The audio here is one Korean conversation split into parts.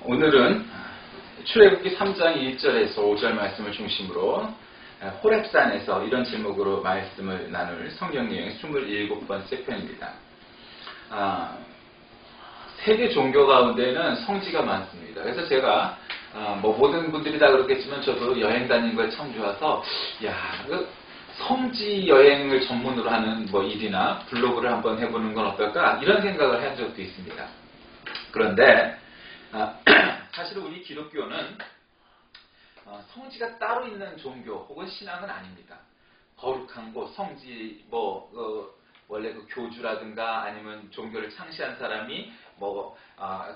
오늘은 출애굽기 3장 1절에서 5절 말씀을 중심으로 호렙산에서 이런 제목으로 말씀을 나눌 성경 여행 27번째 편입니다. 세계 종교 가운데는 성지가 많습니다. 그래서 제가 모든 분들이 다 그렇겠지만 저도 여행 다니는 걸 참 좋아서 성지 여행을 전문으로 하는 일이나 블로그를 한번 해보는 건 어떨까 이런 생각을 한 적도 있습니다. 그런데 사실은 우리 기독교는 성지가 따로 있는 종교 혹은 신앙은 아닙니다. 거룩한 곳, 성지, 원래 그 교주라든가 아니면 종교를 창시한 사람이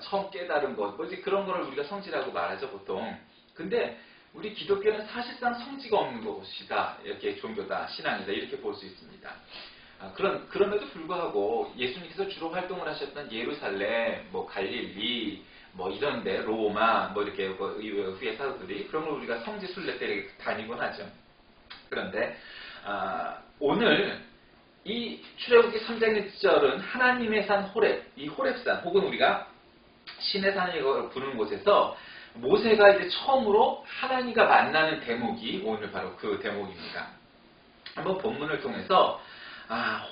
처음 깨달은 것, 그런 거를 우리가 성지라고 말하죠, 보통. 근데 우리 기독교는 사실상 성지가 없는 곳이다. 이렇게 종교다, 신앙이다. 이렇게 볼 수 있습니다. 그럼에도 불구하고 예수님께서 주로 활동을 하셨던 예루살렘, 갈릴리, 이런데, 로마, 이렇게, 후의 사도들이, 그런 걸 우리가 성지 순례 때 다니곤 하죠. 그런데, 오늘, 이 출애굽기 3장 1절은 하나님의 산 호렙, 이 호렙산, 혹은 우리가 신의 산이라고 부르는 곳에서 모세가 이제 처음으로 하나님과 만나는 대목이 오늘 바로 그 대목입니다. 한번 본문을 통해서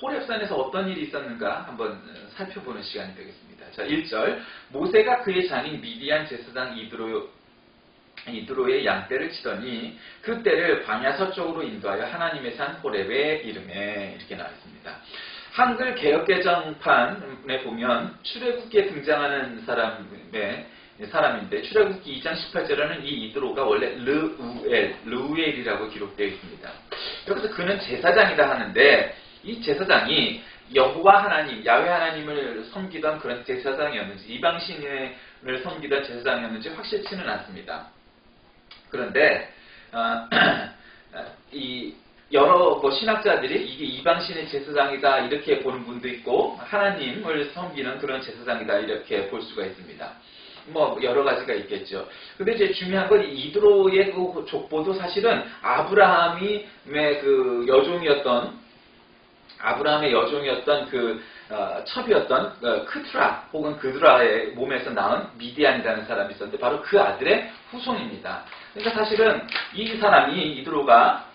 호렙산에서 어떤 일이 있었는가 한번 살펴보는 시간이 되겠습니다. 자, 1절 모세가 그의 장인 미디안 제사장 이드로의 양떼를 치더니 그 떼를 광야 서쪽으로 인도하여 하나님의 산 호렙에 이르매 이렇게 나와 있습니다. 한글 개역개정판에 보면 출애굽기에 등장하는 사람인데 출애굽기 2장 18절에는 이 이드로가 원래 르우엘이라고 기록되어 있습니다. 여기서 그는 제사장이다 하는데 이 제사장이 여호와 하나님, 야훼 하나님을 섬기던 그런 제사장이었는지 이방신을 섬기던 제사장이었는지 확실치는 않습니다. 그런데 이 여러 신학자들이 이게 이방신의 제사장이다 이렇게 보는 분도 있고 하나님을 섬기는 그런 제사장이다 이렇게 볼 수가 있습니다. 여러 가지가 있겠죠. 근데 이제 중요한 건 이드로의 그 족보도 사실은 아브라함의 여종이었던 첩이었던 크투라 혹은 그드라의 몸에서 낳은 미디안이라는 사람이 있었는데 바로 그 아들의 후손입니다. 그러니까 사실은 이 사람이 이드로가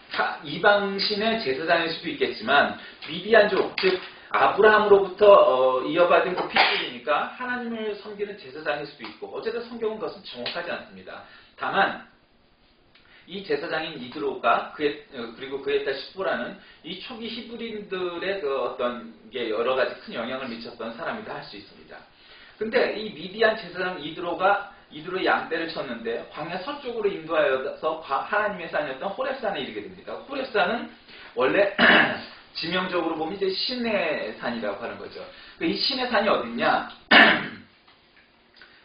이방신의 제사장일 수도 있겠지만 미디안족 즉 아브라함으로부터 이어받은 그 피줄이니까 하나님을 섬기는 제사장일 수도 있고 어쨌든 성경은 그것은 정확하지 않습니다. 다만 이 제사장인 이드로가 그리고 그의 딸 시보라는 이 초기 히브리인들의 어떤 게 여러 가지 큰 영향을 미쳤던 사람이다 할 수 있습니다. 근데 이 미디안 제사장 이드로의 양떼를 쳤는데 광야 서쪽으로 인도하여서 하나님의 산이었던 호렙산에 이르게 됩니다. 호렙산은 원래 지명적으로 보면 이제 신의 산이라고 하는 거죠. 이 신의 산이 어딨냐?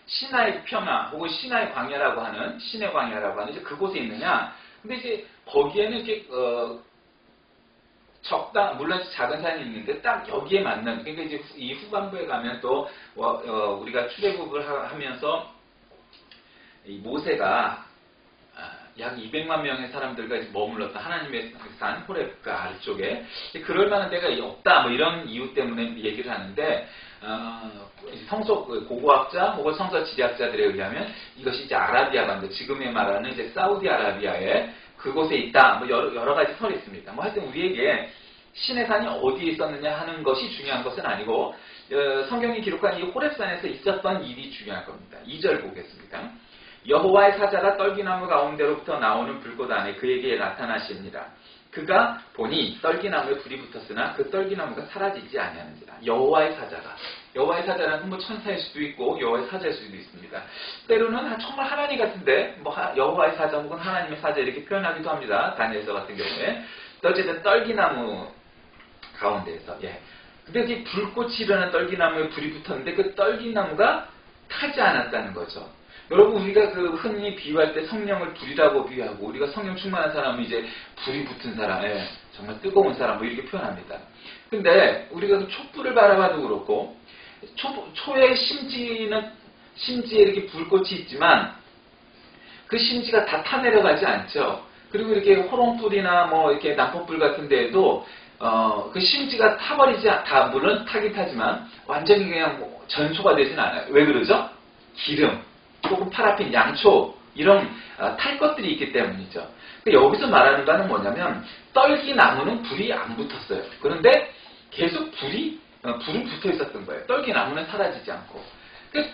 시나이 평야 혹은 시나이 광야라고 하는 신의 광야라고 하는 이제 그곳에 있느냐? 근데 이제 거기에는 이렇게 물론 작은 산이 있는데 딱 여기에 맞는 그러니까 이제 이 후반부에 가면 또 우리가 출애굽을 하면서 이 모세가 약 200만 명의 사람들과 머물렀던 하나님의 산 호렙 그 아래쪽에 그럴 만한 데가 없다 이런 이유 때문에 얘기를 하는데 고고학자 혹은 성서 지리학자들에 의하면 이것이 이제 아라비아 반도 지금에 말하는 이제 사우디아라비아에 그곳에 있다 여러 가지 설이 있습니다. 하여튼 우리에게 신의 산이 어디에 있었느냐 하는 것이 중요한 것은 아니고 성경이 기록한 이 호렙산에서 있었던 일이 중요한 겁니다. 2절 보겠습니다. 여호와의 사자가 떨기나무 가운데로부터 나오는 불꽃 안에 그에게 나타나시니라. 그가 보니 떨기나무에 불이 붙었으나 그 떨기나무가 사라지지 아니하는지라. 여호와의 사자는 천사일 수도 있고 여호와의 사자일 수도 있습니다. 때로는 정말 하나님 같은데 여호와의 사자 혹은 하나님의 사자 이렇게 표현하기도 합니다. 다니엘서 같은 경우에. 어쨌든 떨기나무 가운데에서 근데 이 불꽃이 일어난 떨기나무에 불이 붙었는데 그 떨기나무가 타지 않았다는 거죠. 여러분 우리가 흔히 비유할 때 성령을 불이라고 비유하고 우리가 성령 충만한 사람은 이제 불이 붙은 사람, 정말 뜨거운 사람 이렇게 표현합니다. 근데 우리가 촛불을 바라봐도 그렇고 초의 심지에 이렇게 불꽃이 있지만 그 심지가 다 타내려가지 않죠. 그리고 이렇게 호롱불이나 이렇게 난폭불 같은 데에도 그 심지가 물론 타긴 타지만 완전히 그냥 전소가 되진 않아요. 왜 그러죠? 기름. 혹은 파라핀, 양초 이런 탈 것들이 있기 때문이죠. 여기서 말하는 바는 뭐냐면 떨기나무는 불이 안 붙었어요. 그런데 계속 불은 붙어 있었던 거예요. 떨기나무는 사라지지 않고.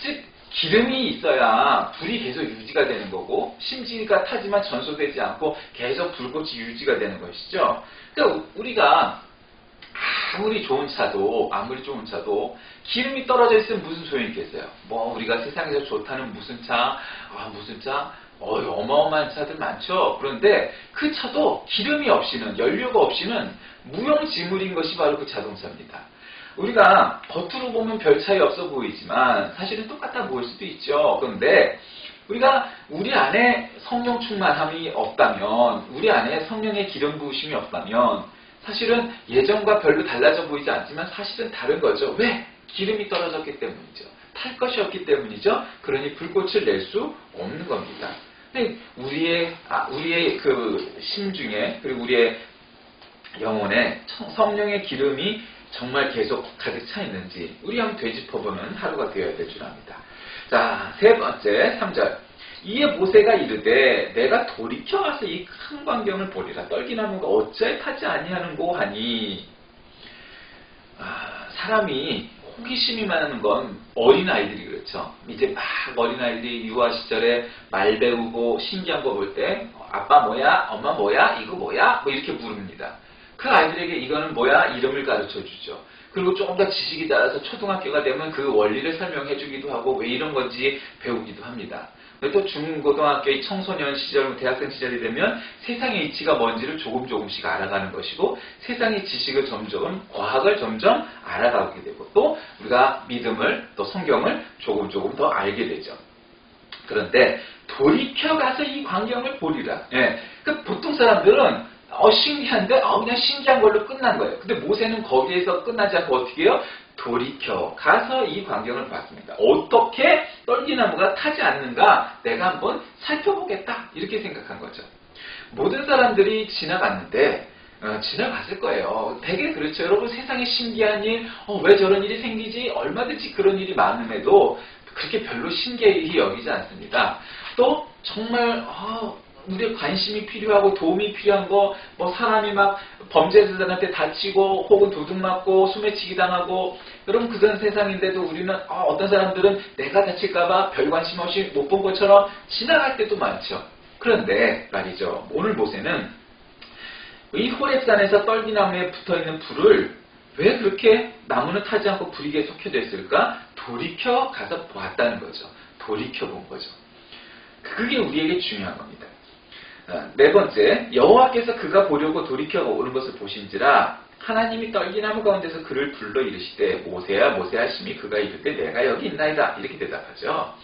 즉 기름이 있어야 불이 계속 유지가 되는 거고 심지가 타지만 전소되지 않고 계속 불꽃이 유지가 되는 것이죠. 그러니까 우리가 아무리 좋은 차도 기름이 떨어져 있으면 무슨 소용이 있겠어요. 뭐 우리가 세상에서 좋다는 무슨 차, 어마어마한 차들 많죠. 그런데 그 차도 기름이 없이는, 연료가 없이는 무용지물인 것이 바로 그 자동차입니다. 우리가 겉으로 보면 별 차이 없어 보이지만 사실은 똑같아 보일 수도 있죠. 그런데 우리가 우리 안에 성령 충만함이 없다면, 우리 안에 성령의 기름 부으심이 없다면 사실은 예전과 별로 달라져 보이지 않지만 사실은 다른 거죠. 왜? 기름이 떨어졌기 때문이죠. 탈 것이 없기 때문이죠. 그러니 불꽃을 낼 수 없는 겁니다. 우리의 그 심중에, 그리고 우리의 영혼에 성령의 기름이 정말 계속 가득 차 있는지 우리 한번 되짚어보는 하루가 되어야 될 줄 압니다. 자, 세 번째 3절. 이에 모세가 이르되 내가 돌이켜 가서 이 큰 광경을 보리라. 떨기나무가 어찌 타지 아니하는고 하니. 사람이 호기심이 많은 건 어린아이들이 그렇죠. 이제 막 어린아이들이 유아 시절에 말 배우고 신기한 거 볼 때 아빠 뭐야? 엄마 뭐야? 이거 뭐야? 뭐 이렇게 물습니다. 그 아이들에게 이거는 뭐야? 이름을 가르쳐 주죠. 그리고 조금 더 지식이 자라서 초등학교가 되면 그 원리를 설명해 주기도 하고 왜 이런 건지 배우기도 합니다. 또 중고등학교의 청소년 시절, 대학생 시절이 되면 세상의 이치가 뭔지를 조금씩 알아가는 것이고 세상의 지식을 점점, 과학을 점점 알아가게 되고 또 우리가 믿음을, 또 성경을 조금 더 알게 되죠. 그런데 돌이켜 가서 이 광경을 보리라. 보통 사람들은 신기한데 그냥 신기한 걸로 끝난 거예요. 근데 모세는 거기에서 끝나지 않고 어떻게 해요? 돌이켜 가서 이 광경을 봤습니다. 어떻게 떨기나무가 타지 않는가 내가 한번 살펴보겠다 이렇게 생각한 거죠. 모든 사람들이 지나갔는데 지나갔을 거예요. 되게 그렇죠. 여러분 세상에 신기한 일, 왜 저런 일이 생기지? 얼마든지 그런 일이 많음에도 그렇게 별로 신기히 여기지 않습니다. 또 정말 우리의 관심이 필요하고 도움이 필요한 거, 뭐 사람이 막 범죄자들한테 다치고 혹은 도둑맞고 소매치기 당하고 여러분 그런 세상인데도 우리는 어떤 사람들은 내가 다칠까봐 별 관심 없이 못 본 것처럼 지나갈 때도 많죠. 그런데 말이죠. 오늘 모세는 이 호렙산에서 떨기나무에 붙어있는 불을 왜 그렇게 나무는 타지 않고 불이 계속 켜져 있을까? 돌이켜 가서 보았다는 거죠. 돌이켜 본 거죠. 그게 우리에게 중요한 겁니다. 네 번째, 여호와께서 그가 보려고 돌이켜 오는 것을 보신지라 하나님이 떨기나무 가운데서 그를 불러 이르시되 모세야 모세야 심히 그가 이르되 내가 여기 있나이다 이렇게 대답하죠.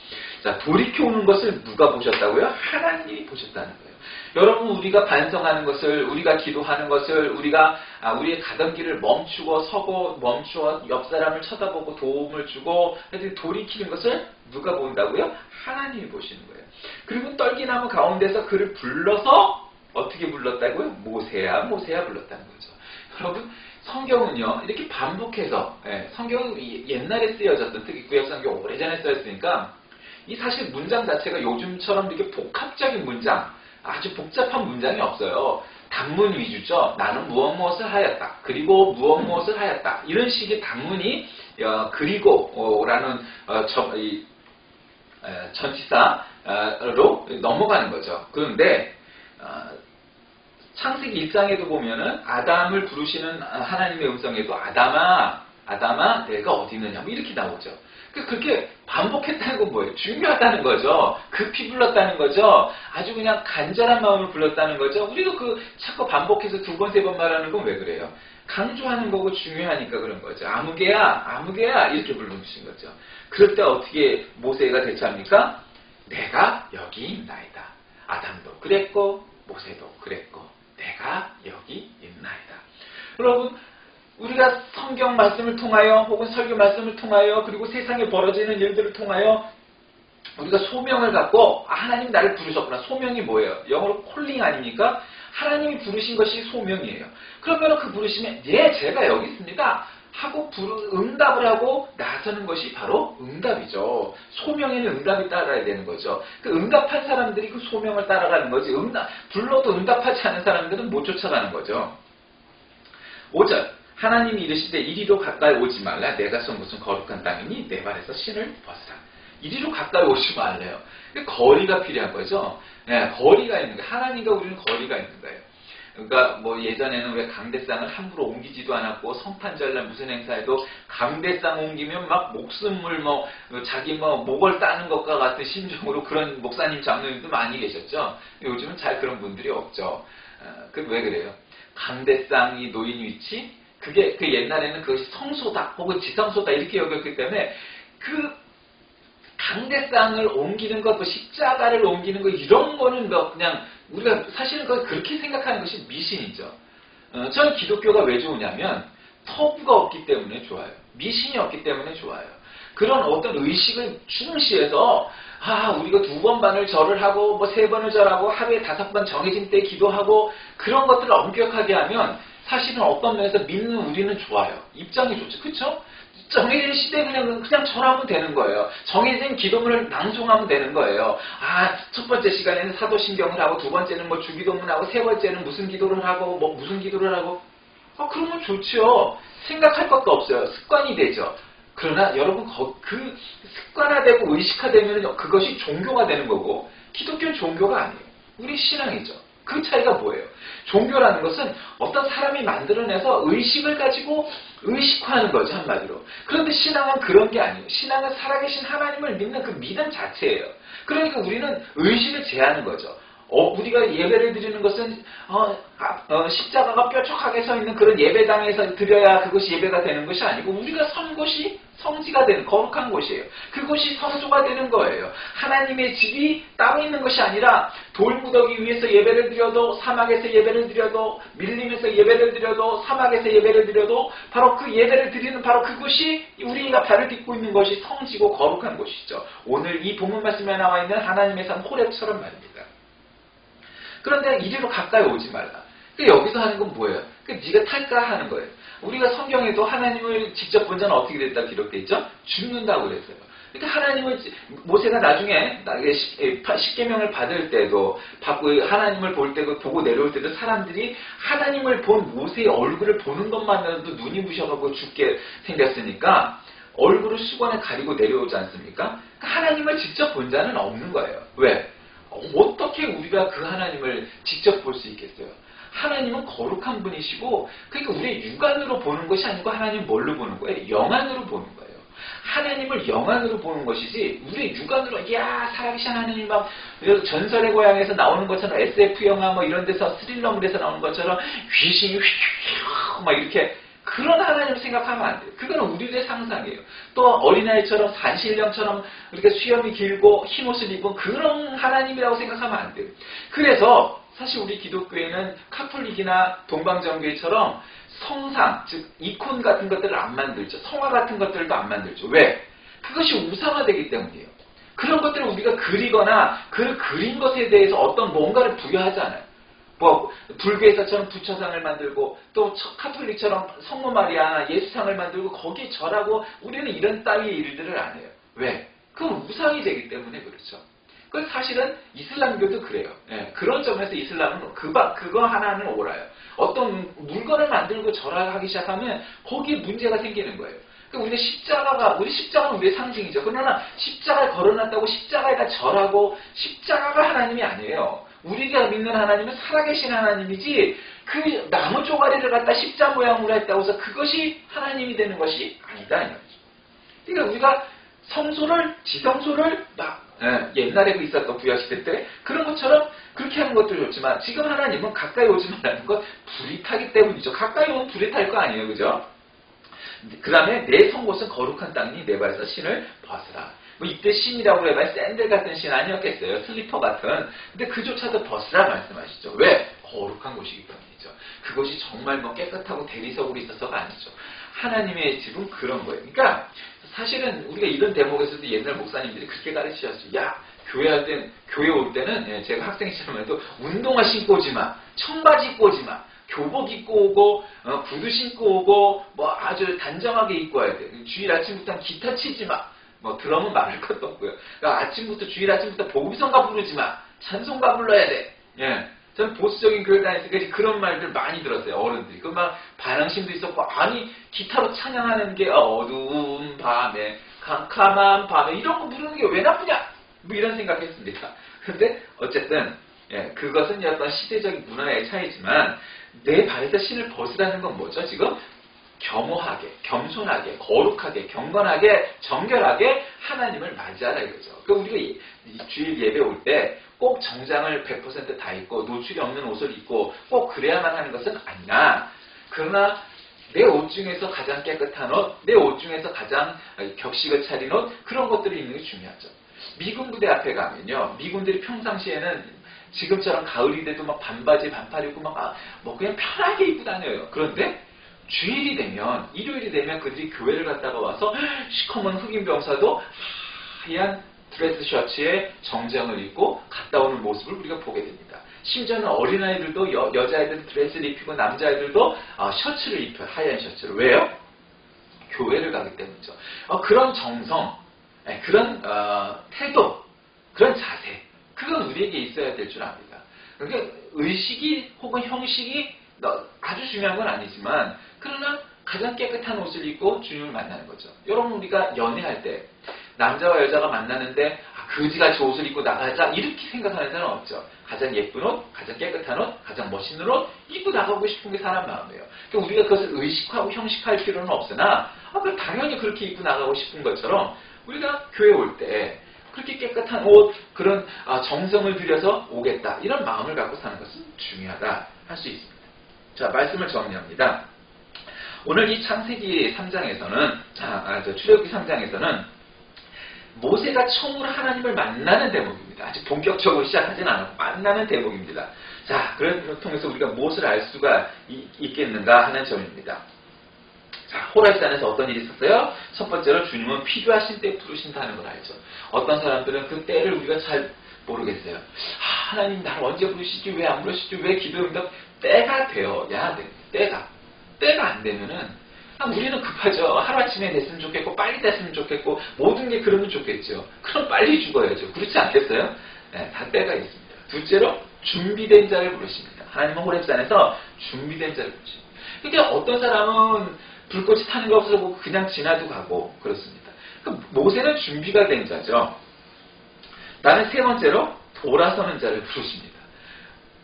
자, 돌이켜 오는 것을 누가 보셨다고요? 하나님이 보셨다는 거예요. 여러분 우리가 반성하는 것을, 우리가 기도하는 것을, 우리가 우리의 가던 길을 멈추고 서고 멈추어 옆 사람을 쳐다보고 도움을 주고 돌이키는 것을 누가 본다고요? 하나님이 보시는 거예요. 그리고 떨기나무 가운데서 그를 불러서 어떻게 불렀다고요? 모세야 모세야 불렀다는 거죠. 여러분 성경은요 이렇게 반복해서 성경은 옛날에 쓰여졌던 특히 구약성경 오래전에 쓰였으니까 이 사실 문장 자체가 요즘처럼 이렇게 복합적인 문장, 아주 복잡한 문장이 없어요. 단문 위주죠. 나는 무엇을 하였다. 그리고 무엇을 하였다. 이런 식의 단문이 그리고라는 전치사로 넘어가는 거죠. 그런데 창세기 1장에도 보면은 아담을 부르시는 하나님의 음성에도 아담아 내가 어디 있느냐 뭐 이렇게 나오죠. 그렇게 반복했다는 건 뭐예요? 중요하다는 거죠. 급히 불렀다는 거죠. 아주 그냥 간절한 마음을 불렀다는 거죠. 우리도 자꾸 반복해서 2번, 3번 말하는 건 왜 그래요? 강조하는 거고 중요하니까 그런 거죠. 아무개야 이렇게 부르신 거죠. 그럴 때 어떻게 모세가 대처합니까? 내가 여기 있나이다. 아담도 그랬고 모세도 그랬고 내가 여기 있나이다. 여러분 우리가 성경 말씀을 통하여 혹은 설교 말씀을 통하여 그리고 세상에 벌어지는 일들을 통하여 우리가 소명을 갖고 하나님 나를 부르셨구나. 소명이 뭐예요? 영어로 콜링 아닙니까? 하나님이 부르신 것이 소명이에요. 그러면 그 부르심에 제가 여기 있습니다. 하고 응답을 하고 나서는 것이 바로 응답이죠. 소명에는 응답이 따라야 되는 거죠. 그 응답한 사람들이 그 소명을 따라가는 거지. 불러도 응답하지 않은 사람들은 못 쫓아가는 거죠. 5절 하나님이 이르시되 이리로 가까이 오지 말라. 내가 선 곳은 거룩한 땅이니 내 발에서 신을 벗으라. 이리로 가까이 오지 말래요. 거리가 필요한 거죠. 네, 거리가 있는 거예요. 하나님과 우리는 거리가 있는 거예요. 그러니까 뭐 예전에는 왜 강대상을 함부로 옮기지도 않았고 성탄절날 무슨 행사에도 강대상 옮기면 막 목숨을 자기 목을 따는 것과 같은 심정으로 그런 목사님 장로님도 많이 계셨죠. 요즘은 잘 그런 분들이 없죠. 그 왜 그래요? 강대상이 놓인 위치 그게 그 옛날에는 그것이 성소다 혹은 지성소다 이렇게 여겼기 때문에 그 강대상을 옮기는 것, 십자가를 옮기는 것 이런 거는 그냥 우리가 사실은 그렇게 생각하는 것이 미신이죠. 저는 기독교가 왜 좋으냐면 터부가 없기 때문에 좋아요. 미신이 없기 때문에 좋아요. 그런 어떤 의식을 중시해서 우리가 2번 반을 절을 하고 3번을 절하고 하루에 5번 정해진 때 기도하고 그런 것들을 엄격하게 하면 사실은 어떤 면에서 믿는 우리는 좋아요. 입장이 좋죠. 그렇죠? 정해진 시대에 그냥 절하면 되는 거예요. 정해진 기도문을 낭송하면 되는 거예요. 첫 번째 시간에는 사도신경을 하고 두 번째는 주기도문하고 세 번째는 무슨 기도를 하고 무슨 기도를 하고 그러면 좋죠. 생각할 것도 없어요. 습관이 되죠. 그러나 여러분 그 습관화되고 의식화되면 그것이 종교가 되는 거고 기독교는 종교가 아니에요. 우리 신앙이죠. 그 차이가 뭐예요? 종교라는 것은 어떤 사람이 만들어내서 의식을 가지고 의식화하는 거죠. 한마디로. 그런데 신앙은 그런 게 아니에요. 신앙은 살아계신 하나님을 믿는 그 믿음 자체예요. 그러니까 우리는 의식을 제하는 거죠. 우리가 예배를 드리는 것은 십자가가 뾰족하게 서 있는 그런 예배당에서 드려야 그것이 예배가 되는 것이 아니고 우리가 선 곳이 성지가 되는 거룩한 곳이에요. 그곳이 성소가 되는 거예요. 하나님의 집이 따로 있는 것이 아니라 돌무더기 위에서 예배를 드려도 사막에서 예배를 드려도 밀림에서 예배를 드려도 사막에서 예배를 드려도 바로 그 예배를 드리는 바로 그곳이 우리가 발을 딛고 있는 것이 성지고 거룩한 곳이죠. 오늘 이 본문 말씀에 나와 있는 하나님의 산 호렙처럼 말입니다. 그런데 이리로 가까이 오지 말라. 여기서 하는 건 뭐예요? 네가 탈까 하는 거예요. 우리가 성경에도 하나님을 직접 본 자는 어떻게 됐다 기록되어 있죠? 죽는다고 그랬어요. 그러니까 하나님을 모세가 나중에 십계명을 받을 때도 받고 하나님을 볼 때도 보고 내려올 때도 사람들이 하나님을 본 모세의 얼굴을 보는 것만으로도 눈이 부셔가고 죽게 생겼으니까 얼굴을 수건에 가리고 내려오지 않습니까? 그러니까 하나님을 직접 본 자는 없는 거예요. 왜? 어떻게 우리가 그 하나님을 직접 볼 수 있겠어요? 하나님은 거룩한 분이시고 그러니까 우리의 육안으로 보는 것이 아니고 하나님 뭘로 보는 거예요? 영안으로 보는 거예요. 하나님을 영안으로 보는 것이지 우리의 육안으로 살아계신 하나님 전설의 고향에서 나오는 것처럼 SF 영화 이런 데서 스릴러물에서 나오는 것처럼 귀신이 휙휙 막 이렇게 그런 하나님을 생각하면 안 돼요. 그건 우리들의 상상이에요. 또 어린아이처럼 산신령처럼 이렇게 수염이 길고 흰옷을 입은 그런 하나님이라고 생각하면 안 돼요. 그래서 사실 우리 기독교에는 카톨릭이나 동방정교회처럼 성상, 즉 이콘 같은 것들을 안 만들죠. 성화 같은 것들도 안 만들죠. 왜? 그것이 우상화되기 때문이에요. 그런 것들을 우리가 그리거나 그 그린 것에 대해서 어떤 뭔가를 부여하잖아요. 불교에서처럼 부처상을 만들고 또 카톨릭처럼 성모 마리아나 예수상을 만들고 거기에 절하고 우리는 이런 따위의 일들을 안 해요. 왜? 그건 우상이 되기 때문에 그렇죠. 그건 사실은 이슬람교도 그래요. 그런 점에서 이슬람은 그거 하나는 옳아요. 어떤 물건을 만들고 절하기 시작하면 거기에 문제가 생기는 거예요. 우리 십자가는 우리의 상징이죠. 그러나 십자가를 걸어놨다고 십자가에다 절하고 십자가가 하나님이 아니에요. 우리가 믿는 하나님은 살아계신 하나님이지 그 나무 쪼가리를 갖다 십자 모양으로 했다고 해서 그것이 하나님이 되는 것이 아니다. 그러니까 우리가 성소를 지성소를 옛날에 있었던 구약시대 때 그런 것처럼 그렇게 하는 것도 좋지만 지금 하나님은 가까이 오지 말라는 건 불이 타기 때문이죠. 가까이 오면 불이 탈 거 아니에요. 그죠? 그 다음에 내 성곳은 거룩한 땅이니 내 발에서 신을 벗으라. 이때 신이라고 해봐야 샌들 같은 신 아니었겠어요. 슬리퍼 같은. 근데 그조차도 벗으라 말씀하시죠. 왜? 거룩한 곳이기 때문이죠. 그것이 정말 깨끗하고 대리석으로 있어서가 아니죠. 하나님의 집은 그런 거예요. 그러니까 사실은 우리가 이런 대목에서도 옛날 목사님들이 그렇게 가르치셨죠. 교회 올 때는 제가 학생 시절만 해도 운동화 신고 오지 마. 청바지 입고 오지 마. 교복 입고 오고 구두 신고 오고 뭐 아주 단정하게 입고 와야 돼. 주일 아침부터 기타 치지 마. 뭐 드럼은 말할 것도 없고요. 그러니까 주일 아침부터 복음성가 부르지 마. 찬송가 불러야 돼. 예. 저는 보수적인 교회 다닐 때까지 그런 말들 많이 들었어요. 어른들이. 그 막 반항심도 있었고, 아니 기타로 찬양하는 게 어두운 밤에 캄캄한 밤에 이런 거 부르는 게 왜 나쁘냐? 뭐 이런 생각했습니다. 그런데 어쨌든 그것은 어떤 시대적인 문화의 차이지만 내 발에서 신을 벗으라는 건 뭐죠? 지금 겸허하게, 겸손하게, 거룩하게, 경건하게, 정결하게 하나님을 맞이하라 이거죠. 그러니까 우리가 주일 예배 올 때 꼭 정장을 100% 다 입고 노출이 없는 옷을 입고 꼭 그래야만 하는 것은 아니나, 그러나 내 옷 중에서 가장 깨끗한 옷, 내 옷 중에서 가장 격식을 차린 옷, 그런 것들을 입는 게 중요하죠. 미군 부대 앞에 가면요, 미군들이 평상시에는 지금처럼 가을이 돼도 막 반바지, 반팔 입고 뭐 그냥 편하게 입고 다녀요. 그런데 주일이 되면, 일요일이 되면 그들이 교회를 갔다가 와서 시커먼 흑인 병사도 하얀 드레스 셔츠에 정장을 입고 갔다 오는 모습을 우리가 보게 됩니다. 심지어는 어린아이들도 여자아이들 드레스를 입히고 남자아이들도 셔츠를 입혀요. 하얀 셔츠를. 왜요? 교회를 가기 때문이죠. 그런 정성, 그런 태도, 그런 자세, 그건 우리에게 있어야 될 줄 압니다. 그러니까 의식이 혹은 형식이 아주 중요한 건 아니지만, 그러나 가장 깨끗한 옷을 입고 주님을 만나는 거죠. 여러분, 우리가 연애할 때 남자와 여자가 만나는데 그지같이 옷을 입고 나가자 이렇게 생각하는 사람은 없죠. 가장 예쁜 옷, 가장 깨끗한 옷, 가장 멋있는 옷 입고 나가고 싶은 게 사람 마음이에요. 그러니까 우리가 그것을 의식하고 형식할 필요는 없으나 그럼 당연히 그렇게 입고 나가고 싶은 것처럼 우리가 교회 올 때 그렇게 깨끗한 옷, 그런 정성을 들여서 오겠다, 이런 마음을 갖고 사는 것은 중요하다 할 수 있습니다. 자, 말씀을 정리합니다. 오늘 이 창세기 3장에서는 출애굽기 3장에서는 모세가 처음으로 하나님을 만나는 대목입니다. 아직 본격적으로 시작하지는 않았고 만나는 대목입니다. 자, 그걸 통해서 우리가 무엇을 알 수가 있겠는가 하는 점입니다. 자, 호렙산에서 어떤 일이 있었어요? 첫 번째로 주님은 필요하신 때 부르신다는 걸 알죠. 어떤 사람들은 그 때를 우리가 잘 모르겠어요. 하나님 나를 언제 부르시지? 왜 안 부르시지? 왜 기도합니다? 때가 되어야 돼. 때가 안 되면은 우리는 급하죠. 하루아침에 됐으면 좋겠고 빨리 됐으면 좋겠고 모든 게 그러면 좋겠죠. 그럼 빨리 죽어야죠. 그렇지 않겠어요? 네, 다 때가 있습니다. 둘째로 준비된 자를 부르십니다. 하나님은 호렙산에서 준비된 자를 부르십니다. 그러니까 어떤 사람은 불꽃이 타는 거 없어서 그냥 지나도 가고 그렇습니다. 그러니까 모세는 준비가 된 자죠. 나는 세 번째로 돌아서는 자를 부르십니다.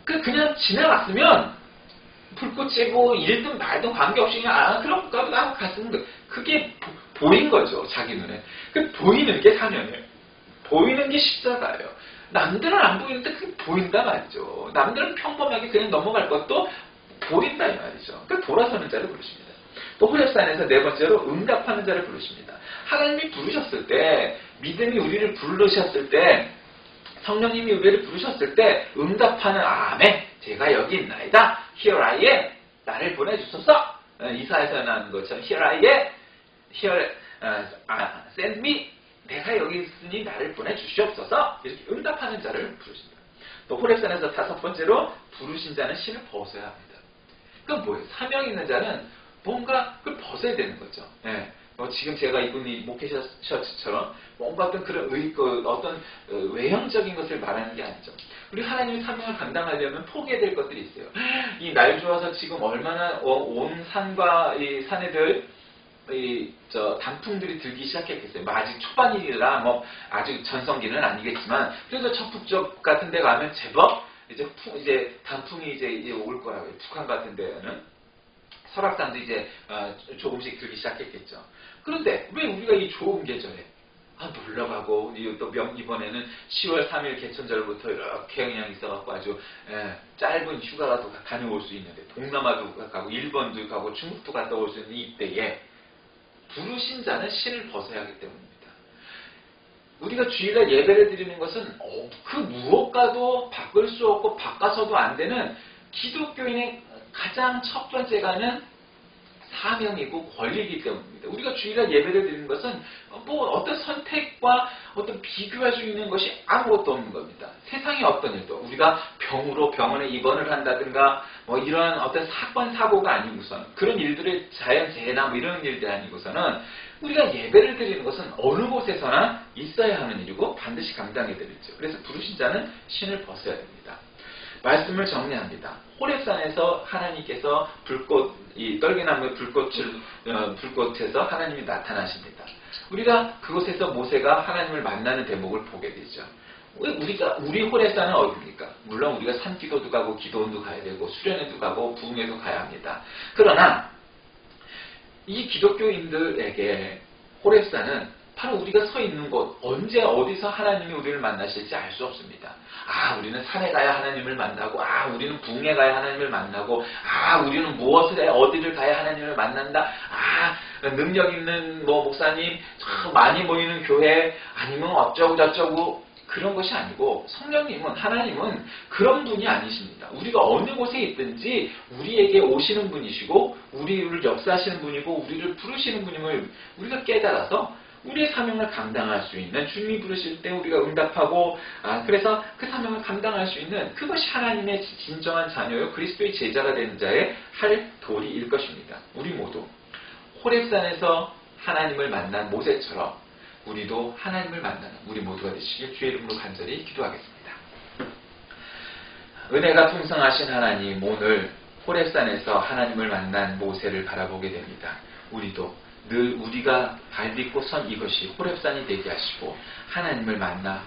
그냥 지나갔으면 불꽃이 뭐 일든 말든 관계없이 그냥 그럼 나도 갔으면 돼. 그게 보인 거죠. 자기 눈에. 보이는 게 사명이에요. 보이는 게 십자가예요. 남들은 안 보이는데 그게 보인다 말이죠. 남들은 평범하게 그냥 넘어갈 것도 보인다 이 말이죠. 돌아서는 자를 부르십니다. 또 호렙산에서 네 번째로 응답하는 자를 부르십니다. 하나님이 부르셨을 때, 믿음이 우리를 부르셨을 때, 성령님이 우리를 부르셨을 때 응답하는 아멘, 제가 여기 있나이다. Here I am. 나를 보내주소서. 이사야에서 나오는 것처럼 Here I am. Here, send me. 내가 여기 있으니 나를 보내주시옵소서. 이렇게 응답하는 자를 부르십니다. 또 호렙산에서 다섯 번째로 부르신 자는 신을 벗어야 합니다. 그건 뭐예요? 사명 있는 자는 뭔가 그걸 벗어야 되는 거죠. 예. 지금 제가 입은 이 목회 셔츠처럼 뭔가 어떤 그런 어떤 외형적인 것을 말하는 게 아니죠. 우리 하나님의 사명을 감당하려면 포기해야 될 것들이 있어요. 이 날 좋아서 지금 얼마나 온 산과 이 산에들 단풍들이 들기 시작했겠어요. 아직 초반이라 뭐 아주 전성기는 아니겠지만 그래서 적북적 같은 데 가면 제법 이제 단풍이 이제 올 거라고요. 북한 같은 데는 설악산도 이제 조금씩 들기 시작했겠죠. 그런데 왜 우리가 이 좋은 계절에 놀러가고 또 이번에는 10월 3일 개천절부터 이렇게 그냥 있어갖고 아주 짧은 휴가가 다녀올 수 있는데 동남아도 가고 일본도 가고 중국도 갔다 올 수 있는 이때에 부르신 자는 신을 벗어야 하기 때문입니다. 우리가 주일날 예배를 드리는 것은 그 무엇과도 바꿀 수 없고 바꿔서도 안 되는 기독교인의 가장 첫 번째가는 사명이고 권리이기 때문입니다. 우리가 주일날 예배를 드리는 것은 뭐 어떤 선택과 어떤 비교할 수 있는 것이 아무것도 없는 겁니다. 세상의 어떤 일도 우리가 병으로 병원에 입원을 한다든가 뭐 이런 어떤 사건 사고가 아니고선 그런 일들의 자연재해나 뭐 이런 일들이 아니고서는 우리가 예배를 드리는 것은 어느 곳에서나 있어야 하는 일이고 반드시 감당해야 되겠죠. 그래서 부르신 자는 신을 벗어야 됩니다. 말씀을 정리합니다. 호렙산에서 하나님께서 이 떨기나무의 불꽃에서 하나님이 나타나십니다. 우리가 그곳에서 모세가 하나님을 만나는 대목을 보게 되죠. 우리 호렙산은 어디입니까? 물론 우리가 산기도도 가고 기도원도 가야 되고 수련회도 가고 부흥회도 가야 합니다. 그러나 이 기독교인들에게 호렙산은 바로 우리가 서 있는 곳, 언제 어디서 하나님이 우리를 만나실지 알 수 없습니다. 우리는 산에 가야 하나님을 만나고, 우리는 부흥에 가야 하나님을 만나고, 우리는 무엇을 해 어디를 가야 하나님을 만난다. 능력 있는 목사님, 많이 모이는 교회, 아니면 어쩌고 저쩌고 그런 것이 아니고 성령님은 하나님은 그런 분이 아니십니다. 우리가 어느 곳에 있든지 우리에게 오시는 분이시고 우리를 역사하시는 분이고 우리를 부르시는 분임을 우리가 깨달아서 우리의 사명을 감당할 수 있는 주님이 부르실 때 우리가 응답하고 그래서 그 사명을 감당할 수 있는 그것이 하나님의 진정한 자녀요 그리스도의 제자가 되는 자의 할 도리일 것입니다. 우리 모두 호렙산에서 하나님을 만난 모세처럼 우리도 하나님을 만나는 우리 모두가 되시길 주의 이름으로 간절히 기도하겠습니다. 은혜가 풍성하신 하나님, 오늘 호렙산에서 하나님을 만난 모세를 바라보게 됩니다. 우리도 늘 우리가 발딛고 선 이것이 호렙산이 되게 하시고 하나님을 만나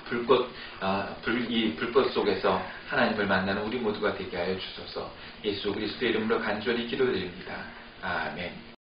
이 불꽃 속에서 하나님을 만나는 우리 모두가 되게 하여 주소서. 예수 그리스도의 이름으로 간절히 기도드립니다. 아멘.